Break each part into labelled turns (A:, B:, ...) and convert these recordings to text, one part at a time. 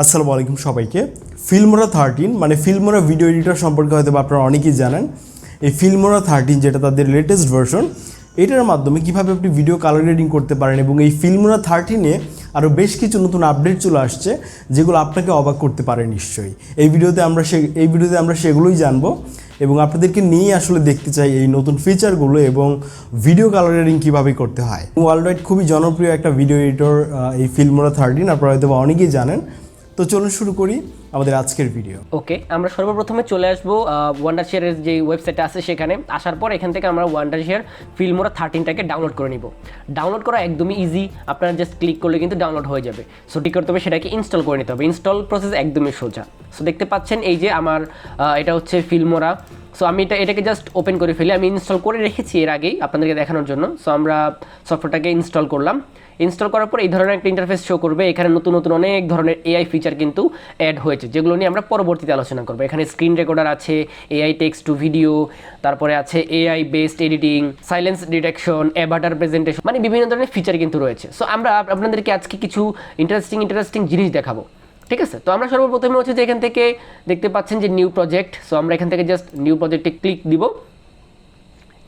A: আসসালামু আলাইকুম সবাইকে। ফিল্মোরা 13 মানে ফিল্মোরা ভিডিও এডিটর সম্পর্কে হয়তো আপনারা অনেকেই জানেন। এই ফিল্মোরা 13 যেটা তাদের লেটেস্ট ভার্সন, এটার মাধ্যমে কীভাবে আপনি ভিডিও কালার গ্রেডিং করতে পারেন এবং এই ফিল্মোরা 13-এ আরও বেশ কিছু নতুন আপডেট চলে আসছে যেগুলো আপনাকে অবাক করতে পারে নিশ্চয়ই। এই ভিডিওতে আমরা সেগুলোই জানবো এবং আপনাদেরকে নিয়ে আসলে দেখতে চাই এই নতুন ফিচারগুলো এবং ভিডিও কালার গ্রেডিং কীভাবে করতে হয়। ওয়ার্ল্ড ওয়াইড খুবই জনপ্রিয় একটা ভিডিও এডিটর এই ফিল্মোরা 13, আপনারা হয়তো অনেকেই জানেন। তো চলুন শুরু করি আমাদের আজকের ভিডিও।
B: ওকে, আমরা সর্বপ্রথমে চলে আসবো ওয়ান্ডারশেয়ারের যে ওয়েবসাইটটা আছে সেখানে। আসার পর এখান থেকে আমরা ওয়ান্ডারশেয়ার ফিল্মোরা 13টাকে ডাউনলোড করে নিব। ডাউনলোড করা একদমই ইজি, আপনারা জাস্ট ক্লিক করলে কিন্তু ডাউনলোড হয়ে যাবে। সো ঠিক করতে হবে সেটাকে ইনস্টল করে নিতে হবে। ইনস্টল প্রসেস একদমই সোজা। সো দেখতে পাচ্ছেন এই যে আমার এটা হচ্ছে ফিল্মোরা। সো আমি এটাকে জাস্ট ওপেন করে ফেলি। আমি ইনস্টল করে রেখেছি এর আগেই আপনাদেরকে দেখানোর জন্য। সো আমরা সফটওয়্যারটাকে ইনস্টল করলাম। ইনস্টল করার পর এই ধরনের একটা ইন্টারফেস শো করবে। এখানে নতুন নতুন অনেক ধরনের এআই ফিচার কিন্তু অ্যাড হয়েছে, যেগুলো নিয়ে আমরা পরবর্তীতে আলোচনা করবো। এখানে স্ক্রিন রেকর্ডার আছে, এআই টেক্সট টু ভিডিও, তারপরে আছে AI based editing, silence detection, Avatar presentation, মানে বিভিন্ন ধরনের ফিচার কিন্তু রয়েছে। সো আমরা আপনাদেরকে আজকে কিছু ইন্টারেস্টিং জিনিস দেখাবো, ঠিক আছে? তো আমরা সর্বপ্রথমে হচ্ছে যে এখান থেকে দেখতে পাচ্ছেন যে নিউ প্রজেক্ট। সো আমরা এখান থেকে জাস্ট নিউ প্রজেক্টে ক্লিক দিব।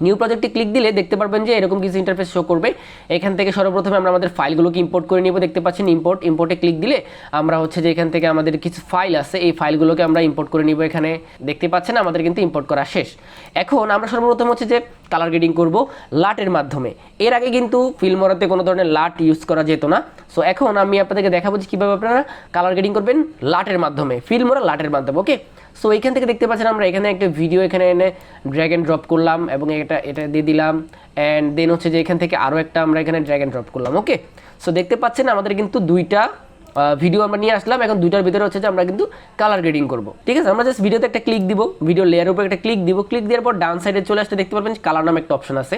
B: নিউ প্রজেক্টে ক্লিক দিলে দেখতে পারবেন যে এরকম কিছু ইন্টারফেস শো করবে। এখান থেকে সর্বপ্রথমে আমরা আমাদের ফাইলগুলোকে ইম্পোর্ট করে নিব। দেখতে পাচ্ছেন ইম্পোর্টে ক্লিক দিলে আমরা হচ্ছে যে এখান থেকে আমাদের কিছু ফাইল আছে, এই ফাইলগুলোকে আমরা ইম্পোর্ট করে নিব। এখানে দেখতে পাচ্ছেন আমাদের কিন্তু ইম্পোর্ট করা শেষ। এখন আমরা সর্বপ্রথম হচ্ছে যে কালার গ্রেডিং করব লাটের মাধ্যমে। এর আগে কিন্তু ফিল্মোরাতে কোনো ধরনের লাট ইউজ করা যেত না। সো এখন আমি আপনাদেরকে দেখাবো যে কীভাবে আপনারা কালার গ্রেডিং করবেন লাটের মাধ্যমে, ফিল্মোরা লাটের মাধ্যমে। ওকে, সো এইখান থেকে দেখতে পাচ্ছেন আমরা এখানে একটা ভিডিও এখানে এনে ড্র্যাগ অ্যান্ড ড্রপ করলাম এবং এটা দিয়ে দিলাম। অ্যান্ড দেন হচ্ছে যে এখান থেকে আরও একটা আমরা এখানে ড্র্যাগ অ্যান্ড ড্রপ করলাম। ওকে, সো দেখতে পাচ্ছেন আমাদের কিন্তু দুইটা ভিডিও আমরা নিয়ে আসলাম। এখন দুইটার ভিতরে হচ্ছে যে আমরা কিন্তু কালার গ্রেডিং করব, ঠিক আছে? আমরা জাস্ট ভিডিওতে একটা ক্লিক দিব, ভিডিও লেয়ারের উপর একটা ক্লিক দিব। ক্লিক দেওয়ার পর ডান সাইডে চলে আসতে দেখতে পারবেন কালার নামে একটা অপশন আছে।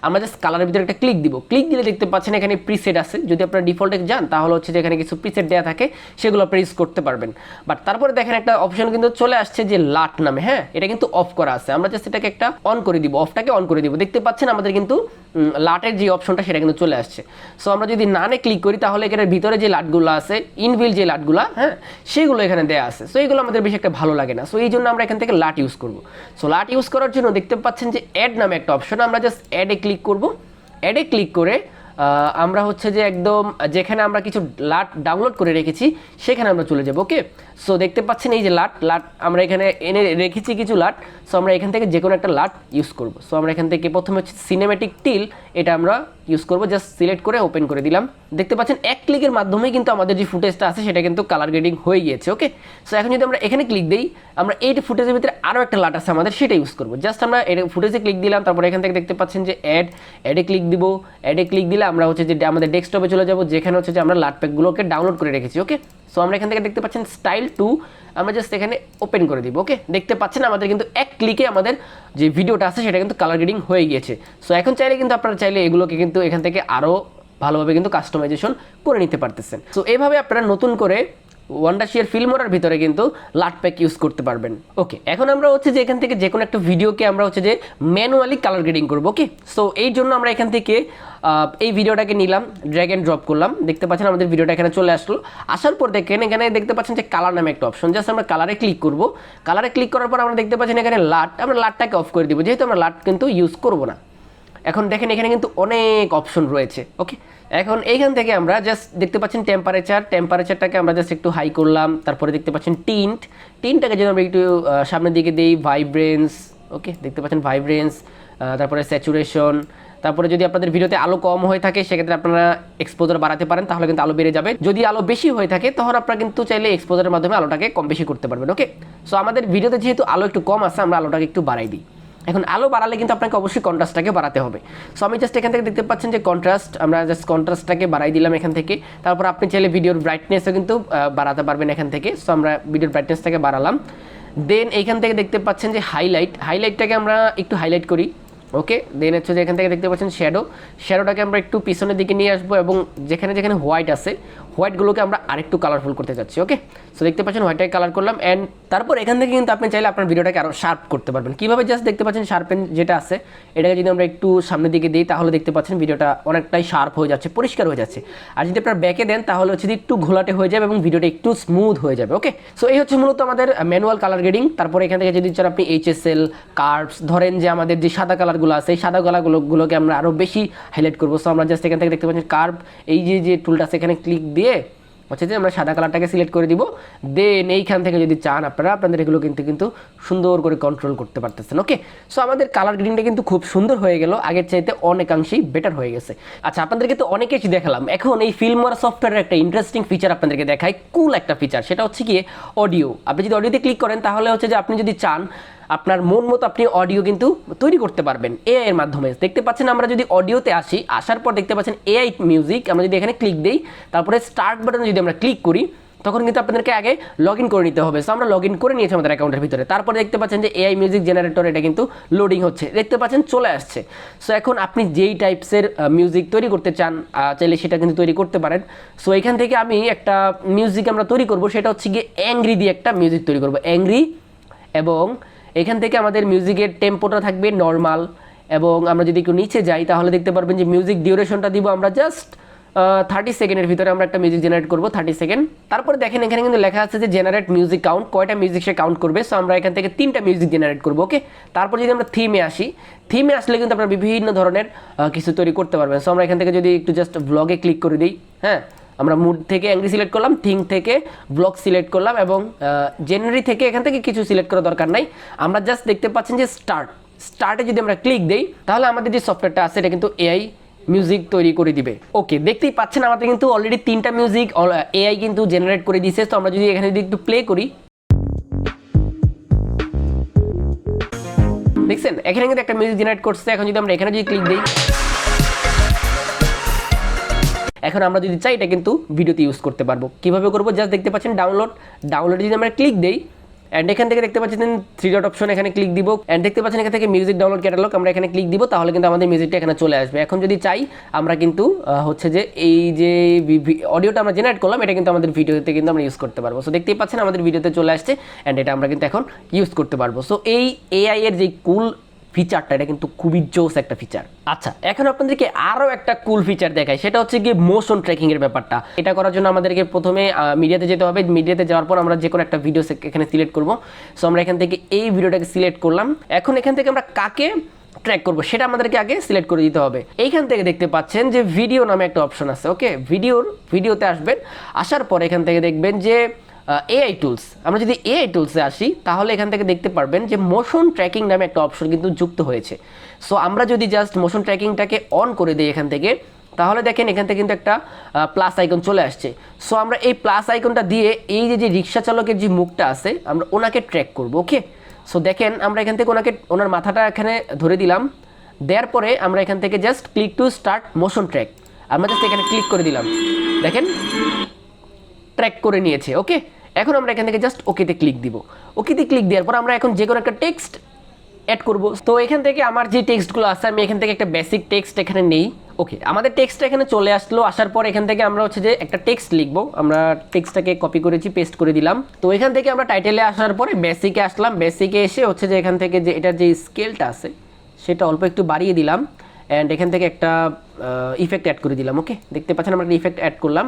B: আমরা জাস্ট কালারের ভিতরে একটা ক্লিক দিব। ক্লিক দিলে দেখতে পাচ্ছেন এখানে প্রিসেট আছে। যদি আপনারা ডিফল্টে যান তাহলে হচ্ছে যে এখানে কিছু প্রিসেট দেওয়া থাকে, সেগুলো আপনারা ইউজ করতে পারবেন। বাট তারপরে দেখেন একটা অপশন কিন্তু চলে আসছে যে লাট নামে। হ্যাঁ, এটা কিন্তু অফ করা আছে। আমরা জাস্ট এটাকে একটা অন করে দিব, অফটাকে অন করে দিব। দেখতে পাচ্ছেন আমাদের কিন্তু লাটের যে অপশনটা সেটা কিন্তু চলে আসছে। সো আমরা যদি নানে ক্লিক করি তাহলে এখানের ভিতরে যে লাটগুলো আছে, ইনবিল্ট যে লাটগুলো, হ্যাঁ, সেগুলো এখানে দেওয়া আছে। সো এইগুলো আমাদের বেশি একটা ভালো লাগে না। সো এই জন্য আমরা এখান থেকে লাট ইউজ করব। সো লাট ইউজ করার জন্য দেখতে পাচ্ছেন যে অ্যাড নামে একটা অপশন। আমরা জাস্ট অ্যাডে ক্লিক করব। অ্যাডে ক্লিক করে আমরা হচ্ছে যে একদম যেখানে আমরা কিছু লাট ডাউনলোড করে রেখেছি সেখানে আমরা চলে যাব। ওকে, সো দেখতে পাচ্ছেন এই যে লাট আমরা এখানে এনে রেখেছি কিছু লাট। সো আমরা এখান থেকে যে কোনো একটা লাট ইউজ করব। সো আমরা এখান থেকে প্রথমে হচ্ছে সিনেমেটিক টিল, এটা আমরা ইউজ করব। জাস্ট সিলেক্ট করে ওপেন করে দিলাম। দেখতে পাচ্ছেন এক ক্লিকের মাধ্যমেই কিন্তু আমাদের যে ফুটেজটা আছে সেটা কিন্তু কালার গ্রেডিং হয়ে গিয়েছে। ওকে, সো এখন যদি আমরা এখানে ক্লিক দিই, আমরা এই ফুটেজের ভিতরে আরও একটা লাট আছে আমাদের, সেটা ইউজ করব। জাস্ট আমরা ফুটেজে ক্লিক দিলাম, তারপর এখান থেকে দেখতে পাচ্ছেন যে অ্যাডে ক্লিক দিব। অ্যাডে ক্লিক দিলে আমরা হচ্ছে যে আমাদের ডেস্কটপে চলে যাব, যেখানে হচ্ছে যে আমরা লাট প্যাকগুলোকে ডাউনলোড করে রেখেছি। ওকে, সো আমরা এখান থেকে দেখতে পাচ্ছেন স্টাইল 2, আমরা জাস্ট এখানে ওপেন করে দিব। ওকে, দেখতে পাচ্ছেন আমাদের কিন্তু এক ক্লিকে আমাদের যে ভিডিওটা আছে সেটা কিন্তু কালার গ্রেডিং হয়ে গিয়েছে। সো এখন চাইলে কিন্তু আপনারা চাইলে এগুলোকে কিন্তু এখান থেকে আরও ভালোভাবে কিন্তু কাস্টমাইজেশন করে নিতে পারতেছেন। সো এইভাবে আপনারা নতুন করে ওয়ান্ডারশেয়ার ফিল্মোরার ভিতরে কিন্তু লাট প্যাক ইউজ করতে পারবেন। ওকে, এখন আমরা হচ্ছে যে এখান থেকে যে কোনো একটা ভিডিওকে আমরা হচ্ছে যে ম্যানুয়ালি কালার গ্রেডিং করবো। ওকে, সো এই জন্য আমরা এখান থেকে এই ভিডিওটাকে নিলাম, ড্র্যাগ অ্যান্ড ড্রপ করলাম। দেখতে পাচ্ছেন আমাদের ভিডিওটা এখানে চলে আসলো। আসার পর দেখেন এখানে দেখতে পাচ্ছেন যে কালার নামে একটা অপশন। জাস্ট আমরা কালারে ক্লিক করব। কালারে ক্লিক করার পর আমরা দেখতে পাচ্ছেন এখানে লাট, আমরা লাটটাকে অফ করে দিব, যেহেতু আমরা লাট কিন্তু ইউজ করব না। এখন দেখেন এখানে কিন্তু অনেক অপশন রয়েছে। ওকে, এখন এইখান থেকে আমরা জাস্ট দেখতে পাচ্ছেন টেম্পারেচারটাকে আমরা জাস্ট একটু হাই করলাম। তারপরে দেখতে পাচ্ছেন টিনটাকে যদি আমরা একটু সামনের দিকে দিই, ভাইব্রেন্স। ওকে, দেখতে পাচ্ছেন ভাইব্রেন্স, তারপরে স্যাচুরেশন। তারপরে যদি আপনাদের ভিডিওতে আলো কম হয়ে থাকে সেক্ষেত্রে আপনারা এক্সপোজার বাড়াতে পারেন, তাহলে কিন্তু আলো বেড়ে যাবে। যদি আলো বেশি হয়ে থাকে তখন আপনারা কিন্তু চাইলে এক্সপোজারের মাধ্যমে আলোটাকে কম বেশি করতে পারবেন। ওকে, সো আমাদের ভিডিওতে যেহেতু আলো একটু কম আছে, আমরা আলোটাকে একটু বাড়াই দিই। এখন আলো বাড়ালে কিন্তু আপনাকে অবশ্যই কন্ট্রাস্টটাকে বাড়াতে হবে। সো আমি জাস্ট এখান থেকে দেখতে পাচ্ছেন যে আমরা জাস্ট কন্ট্রাস্টটাকে বাড়াই দিলাম এখান থেকে। তারপর আপনি চাইলে ভিডিওর ব্রাইটনেসও কিন্তু বাড়াতে পারবেন এখান থেকে। সো আমরা ভিডিওর ব্রাইটনেসটাকে বাড়ালাম। দেন এইখান থেকে দেখতে পাচ্ছেন যে হাইলাইটটাকে আমরা একটু হাইলাইট করি। ওকে, দেন হচ্ছে যে এখান থেকে দেখতে পাচ্ছেন শ্যাডোটাকে আমরা একটু পিছনের দিকে নিয়ে আসবো এবং যেখানে হোয়াইট আছে হোয়াইটগুলোকে আমরা আরেকটু কালারফুল করতে যাচ্ছি। ওকে, সো দেখতে পাচ্ছেন হোয়াইটটাকে কালার করলাম। অ্যান্ড তারপর এখান থেকে কিন্তু আপনি চাইলে আপনার ভিডিওটাকে আরও শার্প করতে পারবেন। কীভাবে জাস্ট দেখতে পাচ্ছেন শার্পেন যেটা আছে এটাকে যদি আমরা একটু সামনের দিকে দিই তাহলে দেখতে পাচ্ছেন ভিডিওটা অনেকটাই শার্প হয়ে যাচ্ছে, পরিষ্কার হয়ে যাচ্ছে। আর যদি আপনার ব্যাকে দেন তাহলে হচ্ছে একটু ঘোলাটে হয়ে যাবে এবং ভিডিওটা একটু স্মুথ হয়ে যাবে। ওকে, সো এই হচ্ছে মূলত আমাদের ম্যানুয়াল কালার গ্রেডিং। তারপর এখান থেকে যদি চান আপনি HSL কার্ভস, ধরেন যে আমাদের যে সাদা কালারগুলো আছে এই সাদা কালারগুলোকে আমরা আরও বেশি হাইলাইট করবো। সো আমরা জাস্ট এখান থেকে দেখতে পাচ্ছেন কার্ভ, এই যে টুলটা আছে এখানে ক্লিক দিয়ে হচ্ছে যে আমরা সাদা কালারটাকে সিলেক্ট করে দিব। দেন এইখান থেকে যদি চান আপনারা আপনাদের এগুলো কিন্তু সুন্দর করে কন্ট্রোল করতে পারতেছেন। ওকে, সো আমাদের কালার গ্রেডিংটা কিন্তু খুব সুন্দর হয়ে গেল, আগের চাইতে অনেকাংশেই বেটার হয়ে গেছে। আচ্ছা, আপনাদেরকে তো অনেক কিছু দেখালাম, এখন এই ফিল্মোরা সফটওয়্যারের একটা ইন্টারেস্টিং ফিচার আপনাদেরকে দেখাই, কুল একটা ফিচার, সেটা হচ্ছে গিয়ে অডিও। আপনি যদি অডিওতে ক্লিক করেন তাহলে হচ্ছে যে আপনি যদি চান আপনার মন মতো আপনি অডিও কিন্তু তৈরি করতে পারবেন এআই এর মাধ্যমে। দেখতে পাচ্ছেন আমরা যদি অডিওতে আসি, আসার পর দেখতে পাচ্ছেন এআই মিউজিক, আমরা যদি এখানে ক্লিক দিই তারপরে স্টার্ট বাটনে যদি আমরা ক্লিক করি তখন কিন্তু আপনাদেরকে আগে লগ ইন করে নিতে হবে। সো আমরা লগ ইন করে নিয়েছি আমাদের অ্যাকাউন্টের ভিতরে। তারপরে দেখতে পাচ্ছেন যে এআই মিউজিক জেনারেটর এটা কিন্তু লোডিং হচ্ছে, দেখতে পাচ্ছেন চলে আসছে। সো এখন আপনি যেই টাইপসের মিউজিক তৈরি করতে চান চাইলে সেটা কিন্তু তৈরি করতে পারেন। সো এখান থেকে আমি একটা মিউজিক আমরা তৈরি করব, সেটা হচ্ছে গিয়ে অ্যাংরি দিয়ে একটা মিউজিক তৈরি করব, অ্যাংরি। এবং এখান থেকে আমাদের মিউজিকের টেম্পোটা থাকবে নর্মাল। এবং আমরা যদি একটু নিচে যাই তাহলে দেখতে পারবেন যে মিউজিক ডিউরেশনটা দিব আমরা জাস্ট 30 সেকেন্ডের ভিতরে আমরা একটা মিউজিক জেনারেট করব, 30 সেকেন্ড। তারপরে দেখেন এখানে কিন্তু লেখা আছে যে জেনারেট মিউজিক কাউন্ট, কয়টা মিউজিক সে কাউন্ট করবে। সো আমরা এখান থেকে 3টা মিউজিক জেনারেট করবো। ওকে, তারপর যদি আমরা থিমে আসি, থিমে আসলে কিন্তু আপনারা বিভিন্ন ধরনের কিছু তৈরি করতে পারবেন। সো আমরা এখান থেকে যদি একটু জাস্ট ব্লগে ক্লিক করে দিই, হ্যাঁ, আমরা মুড থেকে অ্যাংরি সিলেক্ট করলাম, থিম থেকে ব্লগ সিলেক্ট করলাম এবং জেনারি থেকে এখান থেকে কিছু সিলেক্ট করার দরকার নাই। আমরা জাস্ট দেখতে পাচ্ছেন যে স্টার্টে যদি আমরা ক্লিক দিই তাহলে আমাদের যে সফটওয়্যারটা আছে এটা কিন্তু এআই মিউজিক তৈরি করে দিবে। ওকে, দেখতেই পাচ্ছেন আমাদের কিন্তু অলরেডি 3টা মিউজিক এআই কিন্তু জেনারেট করে দিয়েছে। তো আমরা যদি এখানে যদি একটু প্লে করি, দেখছেন এখানে কিন্তু একটা মিউজিক জেনারেট করছে। এখন যদি আমরা এখানে যদি ক্লিক দিই, এখন আমরা যদি চাই এটা কিন্তু ভিডিওতে ইউজ করতে পারবো। কীভাবে করবো জাস্ট দেখতে পাচ্ছেন ডাউনলোডে যদি আমরা ক্লিক দিই অ্যান্ড এখান থেকে দেখতে পাচ্ছেন 3 ডট অপশন, এখানে ক্লিক দিব অ্যান্ড দেখতে পাচ্ছেন এখান থেকে মিউজিক ডাউনলোড ক্যাটালগ, আমরা এখানে ক্লিক দিব তাহলে কিন্তু আমাদের মিউজিকটা এখানে চলে আসবে। এখন যদি চাই আমরা কিন্তু হচ্ছে যে এই যে অডিওটা আমরা জেনারেট করলাম এটা কিন্তু আমাদের ভিডিওতে কিন্তু আমরা ইউজ করতে পারবো। সো দেখতেই পাচ্ছেন আমাদের ভিডিওতে চলে আসছে অ্যান্ড এটা আমরা কিন্তু এখন ইউজ করতে পারবো। সো এই এআই এর যে কুল ফিচারটা এটা কিন্তু খুবই জোস একটা ফিচার। আচ্ছা, এখন আপনাদেরকে আরও একটা কুল ফিচার দেখাই, সেটা হচ্ছে গিয়ে মোশন ট্র্যাকিং এর ব্যাপারটা। এটা করার জন্য আমাদেরকে প্রথমে মিডিয়াতে যেতে হবে। মিডিয়াতে যাওয়ার পর আমরা যে কোনো একটা ভিডিও এখানে সিলেক্ট করব। সো আমরা এখান থেকে এই ভিডিওটাকে সিলেক্ট করলাম। এখন এখান থেকে আমরা কাকে ট্র্যাক করব সেটা আমাদেরকে আগে সিলেক্ট করে দিতে হবে। এইখান থেকে দেখতে পাচ্ছেন যে ভিডিও নামে একটা অপশন আছে। ওকে, ভিডিওতে আসবেন, আসার পর এখান থেকে দেখবেন যে এআই টুলস। আমরা যদি এআই টুলসে আসি তাহলে এখান থেকে দেখতে পারবেন যে মোশন ট্র্যাকিং নামে একটা অপশন কিন্তু যুক্ত হয়েছে। সো আমরা যদি জাস্ট মোশন ট্র্যাকিংটাকে অন করে দিই এখান থেকে তাহলে দেখেন এখান থেকে কিন্তু একটা প্লাস আইকন চলে আসছে। সো আমরা এই প্লাস আইকনটা দিয়ে এই যে রিক্সা চালকের যে মুখটা আছে আমরা ওনাকে ট্র্যাক করব। ওকে, সো দেখেন আমরা এখান থেকে ওনার মাথাটা এখানে ধরে দিলাম, দেওয়ার পরে আমরা এখান থেকে just click to start motion track, আমরা জাস্ট এখানে ক্লিক করে দিলাম, দেখেন ট্র্যাক করে নিয়েছে। ওকে, এখন আমরা এখান থেকে জাস্ট ওকেতে ক্লিক দিব। ওকেতে ক্লিক দেওয়ার পর আমরা এখন যে কোনো একটা টেক্সট অ্যাড করব। তো এখান থেকে আমার যে টেক্সটগুলো আছে আমি এখান থেকে একটা বেসিক টেক্সট এখানে নেই। ওকে, আমাদের টেক্সটটা এখানে চলে আসলো। আসার পর এখান থেকে আমরা হচ্ছে যে একটা টেক্সট লিখবো। আমরা টেক্সটটাকে কপি করেছি, পেস্ট করে দিলাম। তো এখান থেকে আমরা টাইটেলে আসার পরে বেসিকে আসলাম। বেসিকে এসে হচ্ছে যে এখান থেকে যে এটার যে স্কেলটা আছে সেটা অল্প একটু বাড়িয়ে দিলাম অ্যান্ড এখান থেকে একটা ইফেক্ট অ্যাড করে দিলাম। ওকে, দেখতে পাচ্ছেন আমরা একটা ইফেক্ট অ্যাড করলাম।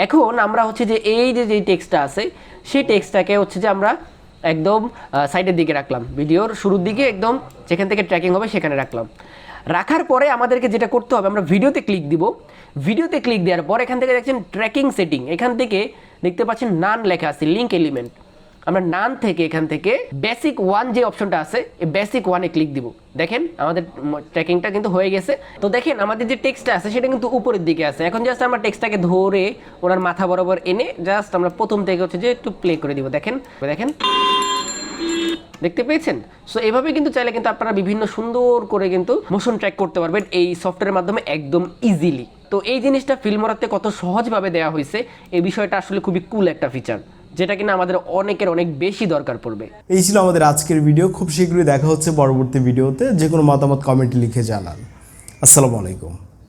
B: এখন আমরা হচ্ছে যে এই যে টেক্সটটা আছে সেই টেক্সটটাকে হচ্ছে যে আমরা একদম সাইডের দিকে রাখলাম, ভিডিওর শুরুর দিকে একদম যেখান থেকে ট্র্যাকিং হবে সেখানে রাখলাম। রাখার পরে আমাদেরকে যেটা করতে হবে আমরা ভিডিওতে ক্লিক দিব। ভিডিওতে ক্লিক দেওয়ার পর এখান থেকে দেখছেন ট্র্যাকিং সেটিং, এখান থেকে দেখতে পাচ্ছেন নান লেখা আছে, লিঙ্ক এলিমেন্ট। আমরা নান থেকে এখান থেকে বেসিক 1 যে অপশনটা আছে এই বেসিক 1-এ ক্লিক দিব। দেখেন আমাদের ট্র্যাকিংটা কিন্তু হয়ে গেছে। তো দেখেন আমাদের যে টেক্সটটা আছে সেটা কিন্তু উপরের দিকে আছে। এখন জাস্ট আমরা টেক্সটটাকে ধরে ওনার মাথা বরাবর এনে জাস্ট আমরা প্রথম থেকে হচ্ছে যে একটু প্লে করে দিব। দেখেন দেখতে পেয়েছেন? সো এভাবে কিন্তু চাইলে কিন্তু আপনারা বিভিন্ন সুন্দর করে কিন্তু মোশন ট্র্যাক করতে পারবেন এই সফটওয়্যারের মাধ্যমে একদম ইজিলি। তো এই জিনিসটা ফিল্মোরাতে কত সহজভাবে দেওয়া হয়েছে এই বিষয়টা আসলে খুবই কুল একটা ফিচার, যেটা কিনা আমাদের অনেক বেশি দরকার পড়বে।
A: এই ছিল আমাদের আজকের ভিডিও। খুব শীঘ্রই দেখা হচ্ছে পরবর্তী ভিডিওতে। যে কোনো মতামত কমেন্টে লিখে জানান। আসসালামু আলাইকুম।